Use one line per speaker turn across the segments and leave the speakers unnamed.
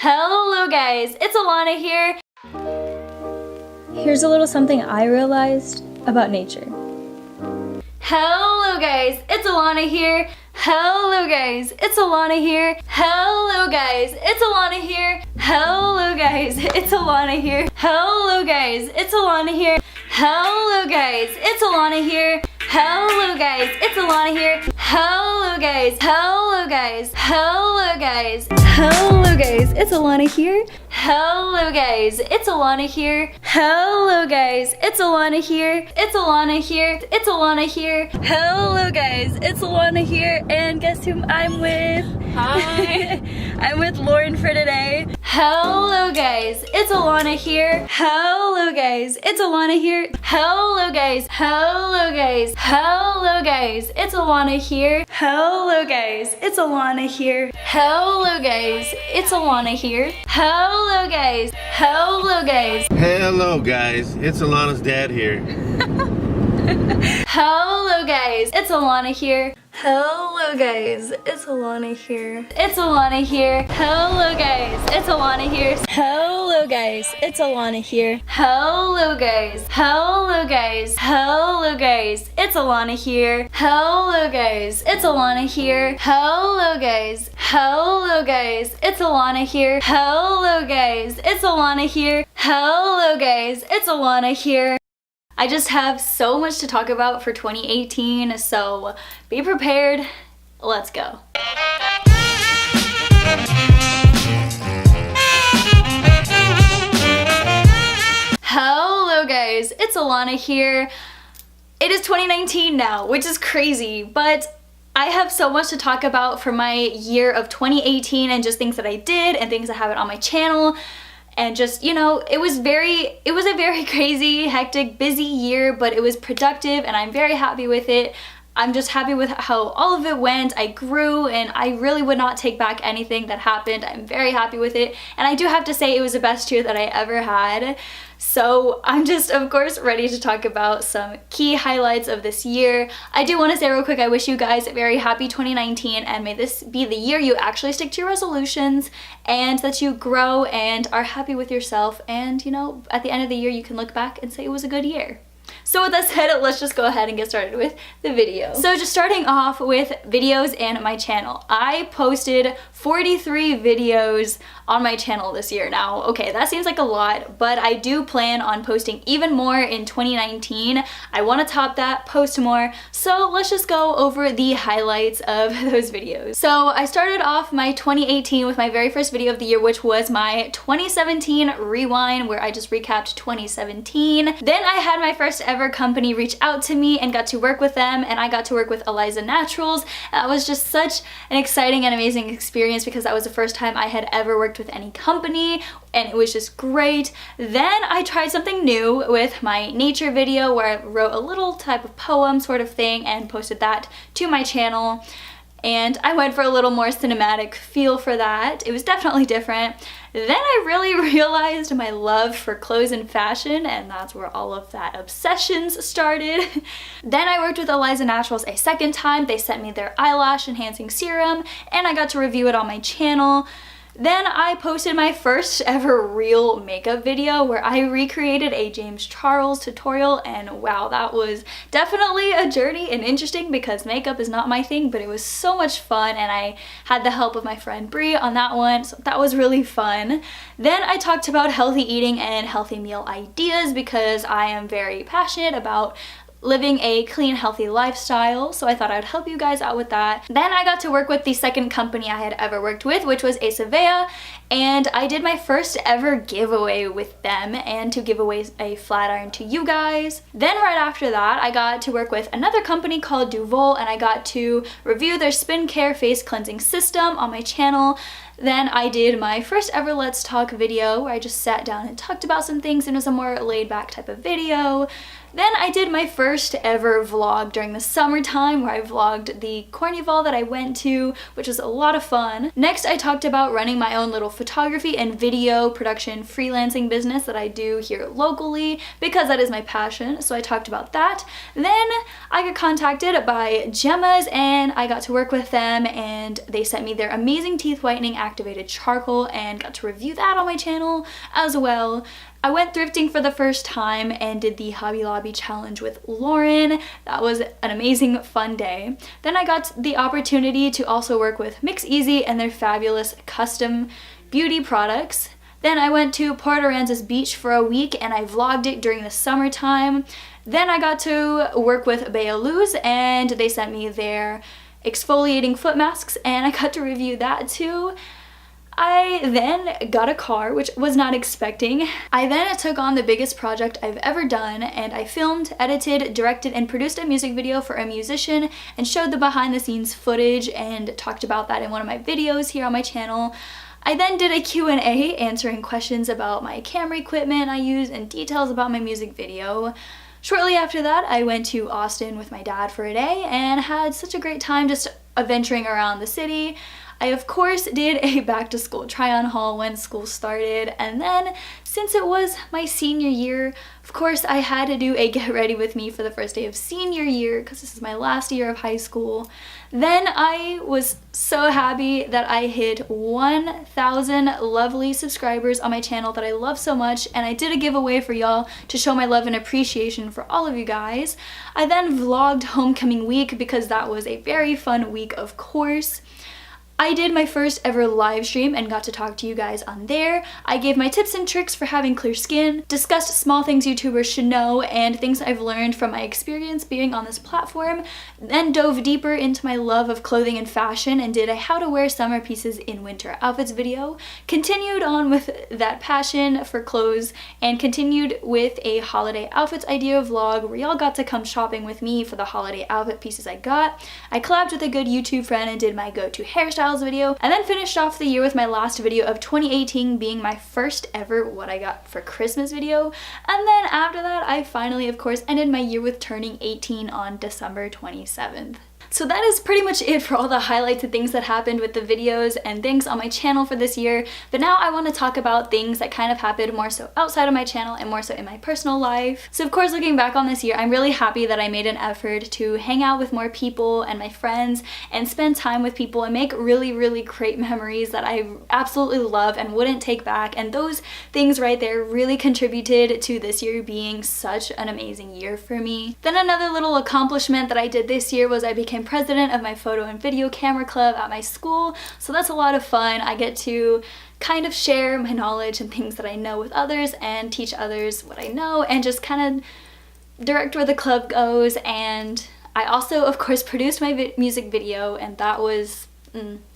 Hello guys, it's Allanna here.
Here's a little something I realized about nature.
Hello guys, it's Allanna here. Hello guys, it's Allanna here. Hello guys, it's Allanna here. Hello guys, it's Allanna here. Hello guys, it's Allanna here. Hello guys, it's Allanna here. Hello guys, it's Allanna here. Hello guys, hello guys, hello guys, hello guys, it's Allanna here. Hello guys, it's Allanna here. Hello guys, it's Allanna here. It's Allanna here. It's Allanna here. Hello guys, it's Allanna here. And guess who I'm with? Hi. I'm with Lauren for today. Hello guys, it's Allanna here. Hello guys, it's Allanna here. Hello guys, hello guys, hello guys, it's Allanna here. Hello guys, it's Allanna here. Hello guys, it's Allanna here. Hello guys, hello guys.
Hello guys, it's Allanna's dad here.
Hello guys, it's Allanna here. Hello guys, it's Allanna here. It's Allanna here. Hello guys, it's Allanna here.
Hello guys, it's Allanna here.
Hello guys. Hello guys. Hello guys. It's Allanna here. Hello guys. It's Allanna here. Hello guys. Hello guys. It's Allanna here. Hello guys. It's Allanna here. Hello guys. It's Allanna here. I just have so much to talk about for 2018, so be prepared. Let's go. Hello guys, it's Allanna here. It is 2019 now, which is crazy, but I have so much to talk about for my year of 2018 and just things that I did and things I have on my channel. And just, you know, it was a very crazy, hectic, busy year, but it was productive and I'm very happy with it. I'm just happy with how all of it went. I grew and I really would not take back anything that happened. I'm very happy with it. And I do have to say it was the best year that I ever had. So I'm just, of course, ready to talk about some key highlights of this year. I do want to say real quick, I wish you guys a very happy 2019 and may this be the year you actually stick to your resolutions and that you grow and are happy with yourself. And, you know, at the end of the year, you can look back and say it was a good year. So with that said, let's just go ahead and get started with the video. So just starting off with videos and my channel. I posted 43 videos on my channel this year. Now, okay, that seems like a lot, but I do plan on posting even more in 2019. I want to top that, post more. So let's just go over the highlights of those videos. So I started off my 2018 with my very first video of the year, which was my 2017 rewind, where I just recapped 2017. Then I had my first ever company reach out to me and got to work with them, and I got to work with Eliza Naturals. That was just such an exciting and amazing experience because that was the first time I had ever worked with any company, and it was just great. Then I tried something new with my nature video where I wrote a little type of poem sort of thing and posted that to my channel. And I went for a little more cinematic feel for that. It was definitely different. Then I really realized my love for clothes and fashion, and that's where all of that obsessions started. Then I worked with Eliza Naturals a second time. They sent me their eyelash enhancing serum, and I got to review it on my channel. Then I posted my first ever real makeup video where I recreated a James Charles tutorial, and wow, that was definitely a journey and interesting because makeup is not my thing, but it was so much fun and I had the help of my friend Brie on that one, so that was really fun. Then I talked about healthy eating and healthy meal ideas because I am very passionate about living a clean, healthy lifestyle, so I thought I'd help you guys out with that. Then I got to work with the second company I had ever worked with, which was Acevea, and I did my first ever giveaway with them and to give away a flat iron to you guys. Then right after that, I got to work with another company called Duval, and I got to review their Spin Care face cleansing system on my channel. Then I did my first ever Let's Talk video where I just sat down and talked about some things, and it was a more laid back type of video. Then I did my first ever vlog during the summertime where I vlogged the carnival that I went to, which was a lot of fun. Next, I talked about running my own little photography and video production freelancing business that I do here locally because that is my passion, so I talked about that. Then I got contacted by Gemma's and I got to work with them, and they sent me their amazing teeth whitening activated charcoal and got to review that on my channel as well. I went thrifting for the first time and did the Hobby Lobby challenge with Lauren. That was an amazing fun day. Then I got the opportunity to also work with Mix Easy and their fabulous custom beauty products. Then I went to Port Aransas Beach for a week and I vlogged it during the summertime. Then I got to work with HEEELLOO's and they sent me their exfoliating foot masks and I got to review that too. I then got a car, which was not expecting. I then took on the biggest project I've ever done, and I filmed, edited, directed, and produced a music video for a musician and showed the behind the scenes footage and talked about that in one of my videos here on my channel. I then did a Q&A answering questions about my camera equipment I use and details about my music video. Shortly after that, I went to Austin with my dad for a day and had such a great time just adventuring around the city. I of course did a back to school try on haul when school started, and then since it was my senior year, of course I had to do a get ready with me for the first day of senior year because this is my last year of high school. Then I was so happy that I hit 1,000 lovely subscribers on my channel that I love so much, and I did a giveaway for y'all to show my love and appreciation for all of you guys. I then vlogged homecoming week because that was a very fun week, of course. I did my first ever live stream and got to talk to you guys on there. I gave my tips and tricks for having clear skin, discussed small things YouTubers should know and things I've learned from my experience being on this platform, then dove deeper into my love of clothing and fashion and did a how to wear summer pieces in winter outfits video, continued on with that passion for clothes, and continued with a holiday outfits idea vlog where y'all got to come shopping with me for the holiday outfit pieces I got. I collabed with a good YouTube friend and did my go-to hairstyle video, and then finished off the year with my last video of 2018 being my first ever what I got for Christmas video. And then after that, I finally, of course, ended my year with turning 18 on December 27th. So that is pretty much it for all the highlights and things that happened with the videos and things on my channel for this year. But now I want to talk about things that kind of happened more so outside of my channel and more so in my personal life. So of course, looking back on this year, I'm really happy that I made an effort to hang out with more people and my friends and spend time with people and make really, really great memories that I absolutely love and wouldn't take back. And those things right there really contributed to this year being such an amazing year for me. Then another little accomplishment that I did this year was I became president of my photo and video camera club at my school, so that's a lot of fun. I get to kind of share my knowledge and things that I know with others and teach others what I know and just kind of direct where the club goes. And I also of course produced my music video, and that was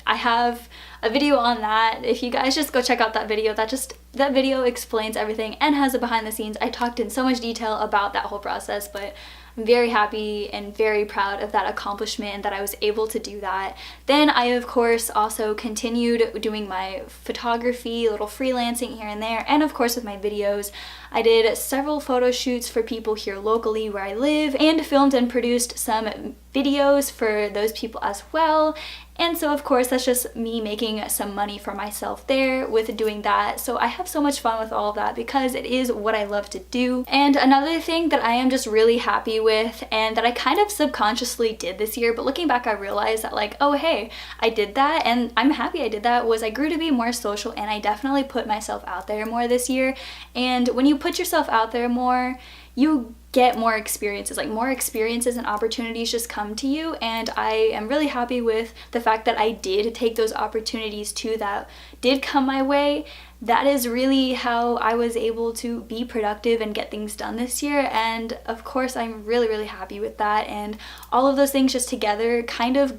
I have a video on that. If you guys just go check out that video, that video explains everything and has a behind the scenes. I talked in so much detail about that whole process, but I'm very happy and very proud of that accomplishment and that I was able to do that. Then I of course also continued doing my photography, little freelancing here and there, and of course with my videos. I did several photo shoots for people here locally where I live and filmed and produced some videos for those people as well. And so of course that's just me making some money for myself there with doing that. So I have so much fun with all of that because it is what I love to do. And another thing that I am just really happy with and that I kind of subconsciously did this year, but looking back I realized that like, oh hey, I did that and I'm happy I did that, was I grew to be more social and I definitely put myself out there more this year. And when you put yourself out there more, you get more experiences, like more experiences and opportunities just come to you, and I am really happy with the fact that I did take those opportunities too that did come my way. That is really how I was able to be productive and get things done this year, and of course I'm really, really happy with that, and all of those things just together kind of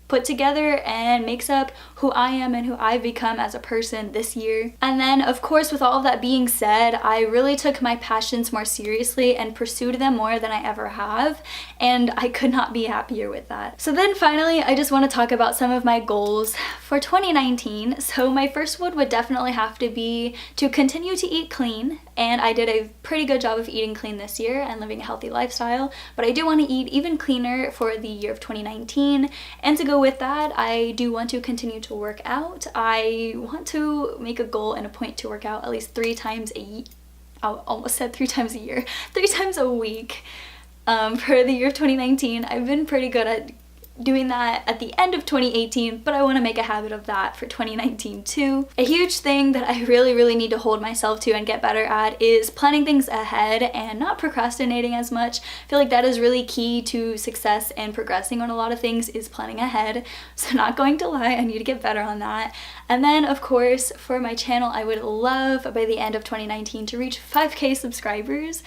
put together and makes up who I am and who I've become as a person this year. And then of course, with all of that being said, I really took my passions more seriously and pursued them more than I ever have, and I could not be happier with that. So then finally, I just want to talk about some of my goals for 2019. So my first one would definitely have to be to continue to eat clean, and I did a pretty good job of eating clean this year and living a healthy lifestyle, but I do want to eat even cleaner for the year of 2019. And to go with that, I do want to continue to work out. I want to make a goal and a point to work out at least 3 times a year. I almost said 3 times a year, 3 times a week for the year of 2019. I've been pretty good at doing that at the end of 2018, but I want to make a habit of that for 2019 too. A huge thing that I really need to hold myself to and get better at is planning things ahead and not procrastinating as much. I feel like that is really key to success and progressing on a lot of things, is planning ahead. So not going to lie, I need to get better on that. And then of course, for my channel, I would love by the end of 2019 to reach 5K subscribers.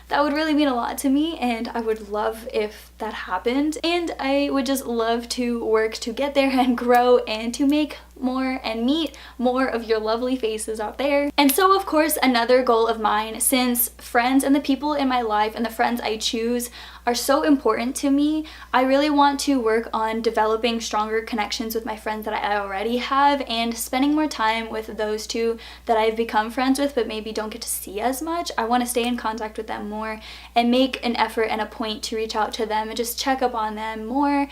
That would really mean a lot to me, and I would love if that happened. And I would just love to work to get there and grow and to make more and meet more of your lovely faces out there. And so of course, another goal of mine, since friends and the people in my life and the friends I choose are so important to me, I really want to work on developing stronger connections with my friends that I already have and spending more time with those two that I've become friends with but maybe don't get to see as much. I want to stay in contact with them more and make an effort and a point to reach out to them and just check up on them more.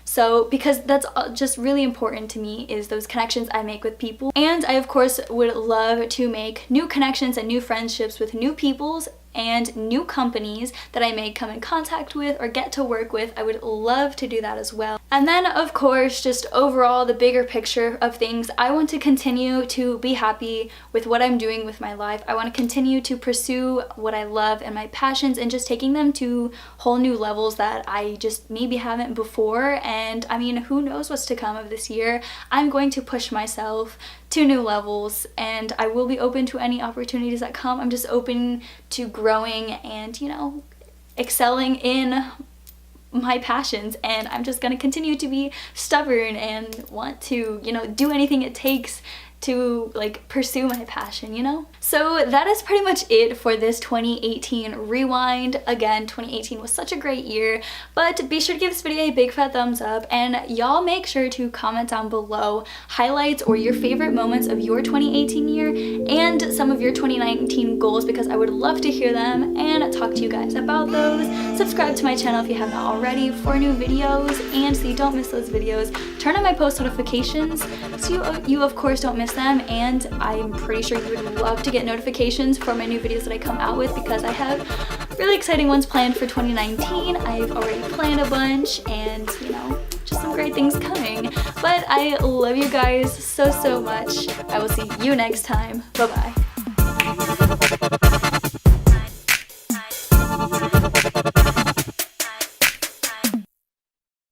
So, because that's just really important to me, is those connections I make with people. And I of course would love to make new connections and new friendships with new peoples and new companies that I may come in contact with or get to work with. I would love to do that as well. And then of course, just overall, the bigger picture of things, I want to continue to be happy with what I'm doing with my life. I want to continue to pursue what I love and my passions and just taking them to whole new levels that I just maybe haven't before. And I mean, who knows what's to come of this year. I'm going to push myself to new levels, and I will be open to any opportunities that come. I'm just open to growing and, you know, excelling in my passions, and I'm just gonna continue to be stubborn and want to, you know, do anything it takes to like pursue my passion, you know? So that is pretty much it for this 2018 rewind. Again, 2018 was such a great year, but be sure to give this video a big fat thumbs up, and y'all make sure to comment down below highlights or your favorite moments of your 2018 year and some of your 2019 goals, because I would love to hear them and talk to you guys about those. Subscribe to my channel if you have not already for new videos, and so you don't miss those videos. Turn on my post notifications so you of course don't miss them, and I'm pretty sure you would love to get notifications for my new videos that I come out with, because I have really exciting ones planned for 2019. I've already planned a bunch, and you know, just some great things coming. But I love you guys so much. I will see you next time. Bye bye.